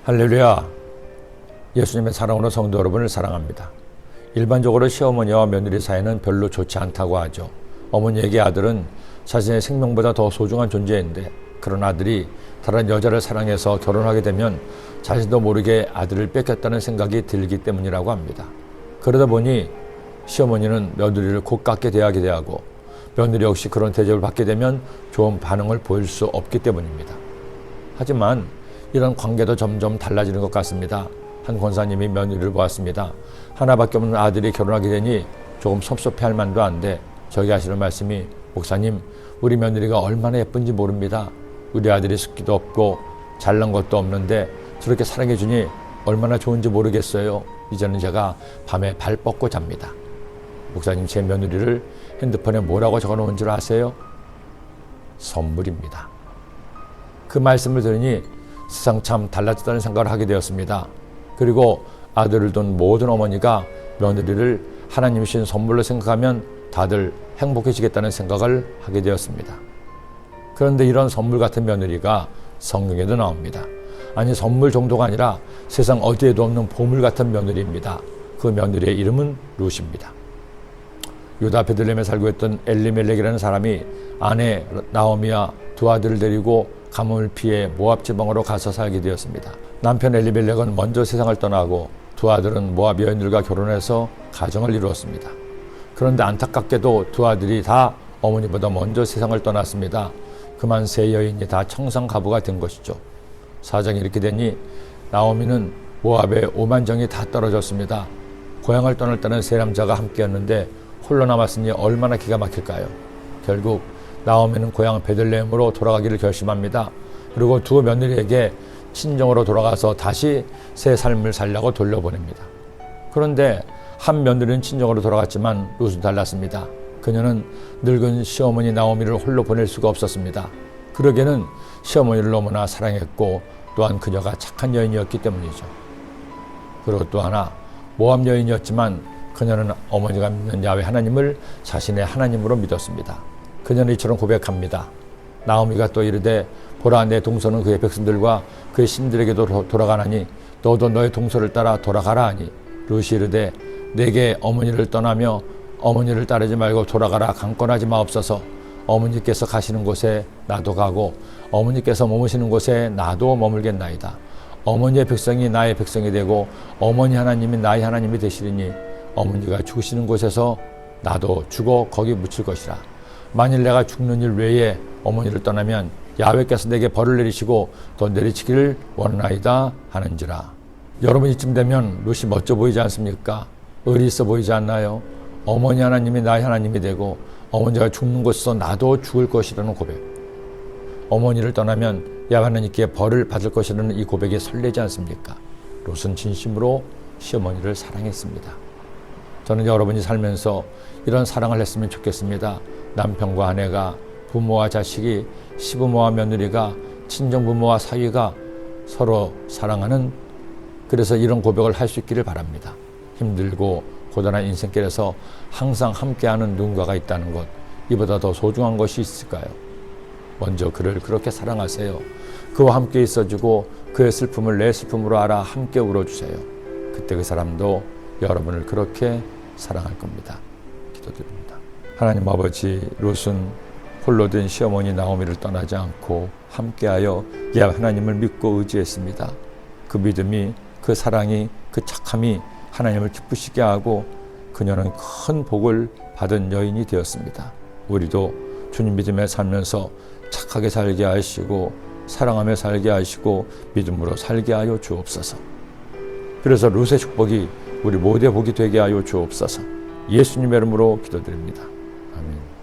할렐루야. 예수님의 사랑으로 성도 여러분을 사랑합니다. 일반적으로 시어머니와 며느리 사이는 별로 좋지 않다고 하죠. 어머니에게 아들은 자신의 생명보다 더 소중한 존재인데 그런 아들이 다른 여자를 사랑해서 결혼하게 되면 자신도 모르게 아들을 뺏겼다는 생각이 들기 때문이라고 합니다. 그러다 보니 시어머니는 며느리를 곱깝게 대하게 되고 며느리 역시 그런 대접을 받게 되면 좋은 반응을 보일 수 없기 때문입니다. 하지만 이런 관계도 점점 달라지는 것 같습니다. 한 권사님이 며느리를 보았습니다. 하나밖에 없는 아들이 결혼하게 되니 조금 섭섭해할 만도 한데 저에게 하시는 말씀이, 목사님, 우리 며느리가 얼마나 예쁜지 모릅니다. 우리 아들이 습기도 없고 잘난 것도 없는데 저렇게 사랑해 주니 얼마나 좋은지 모르겠어요. 이제는 제가 밤에 발 뻗고 잡니다. 목사님, 제 며느리를 핸드폰에 뭐라고 적어놓은 줄 아세요? 선물입니다. 그 말씀을 들으니 세상 참 달라졌다는 생각을 하게 되었습니다. 그리고 아들을 둔 모든 어머니가 며느리를 하나님이 주신 선물로 생각하면 다들 행복해지겠다는 생각을 하게 되었습니다. 그런데 이런 선물 같은 며느리가 성경에도 나옵니다. 아니, 선물 정도가 아니라 세상 어디에도 없는 보물 같은 며느리입니다. 그 며느리의 이름은 룻입니다. 유다 베들레헴에 살고 있던 엘리멜렉이라는 사람이 아내 나오미와 두 아들을 데리고 가뭄을 피해 모압 지방으로 가서 살게 되었습니다. 남편 엘리멜렉은 먼저 세상을 떠나고 두 아들은 모압 여인들과 결혼해서 가정을 이루었습니다. 그런데 안타깝게도 두 아들이 다 어머니보다 먼저 세상을 떠났습니다. 그만 세 여인이 다 청산가부가 된 것이죠. 사정이 이렇게 되니 나오미는 모압에 5만 정이 다 떨어졌습니다. 고향을 떠날 때는 세 남자가 함께였는데 홀로 남았으니 얼마나 기가 막힐까요? 결국 나오미는 고향 베들레헴으로 돌아가기를 결심합니다. 그리고 두 며느리에게 친정으로 돌아가서 다시 새 삶을 살려고 돌려보냅니다. 그런데 한 며느리는 친정으로 돌아갔지만 룻은 달랐습니다. 그녀는 늙은 시어머니 나오미를 홀로 보낼 수가 없었습니다. 그러기에는 시어머니를 너무나 사랑했고 또한 그녀가 착한 여인이었기 때문이죠. 그리고 또 하나, 모압 여인이었지만 그녀는 어머니가 믿는 야훼 하나님을 자신의 하나님으로 믿었습니다. 그녀는 이처럼 고백합니다. 나오미가 또 이르되, 보라, 내 동서는 그의 백성들과 그의 신들에게도 돌아가나니 너도 너의 동서를 따라 돌아가라 하니, 룻이 이르되, 내게 어머니를 떠나며 어머니를 따르지 말고 돌아가라 강권하지 마옵소서. 어머니께서 가시는 곳에 나도 가고 어머니께서 머무시는 곳에 나도 머물겠나이다. 어머니의 백성이 나의 백성이 되고 어머니 하나님이 나의 하나님이 되시리니 어머니가 죽으시는 곳에서 나도 죽어 거기 묻힐 것이라. 만일 내가 죽는 일 외에 어머니를 떠나면 야훼께서 내게 벌을 내리시고 더 내리치기를 원하나이다 하는지라. 여러분, 이쯤 되면 룻이 멋져 보이지 않습니까? 의리 있어 보이지 않나요? 어머니 하나님이 나의 하나님이 되고 어머니가 죽는 곳에서 나도 죽을 것이라는 고백. 어머니를 떠나면 야훼 하나님께 벌을 받을 것이라는 이 고백에 설레지 않습니까? 룻은 진심으로 시어머니를 사랑했습니다. 저는 여러분이 살면서 이런 사랑을 했으면 좋겠습니다. 남편과 아내가, 부모와 자식이, 시부모와 며느리가, 친정부모와 사위가 서로 사랑하는, 그래서 이런 고백을 할 수 있기를 바랍니다. 힘들고 고단한 인생길에서 항상 함께하는 누군가가 있다는 것, 이보다 더 소중한 것이 있을까요? 먼저 그를 그렇게 사랑하세요. 그와 함께 있어주고 그의 슬픔을 내 슬픔으로 알아 함께 울어주세요. 그때 그 사람도 여러분을 그렇게 사랑할 겁니다. 기도드립니다. 하나님 아버지, 룻은 홀로 된 시어머니 나오미를 떠나지 않고 함께하여 야훼 하나님을 믿고 의지했습니다. 그 믿음이, 그 사랑이, 그 착함이 하나님을 기쁘시게 하고 그녀는 큰 복을 받은 여인이 되었습니다. 우리도 주님 믿음에 살면서 착하게 살게 하시고 사랑하며 살게 하시고 믿음으로 살게 하여 주옵소서. 그래서 룻의 축복이 우리 모두의 복이 되게 하여 주옵소서. 예수님의 이름으로 기도드립니다. 아멘.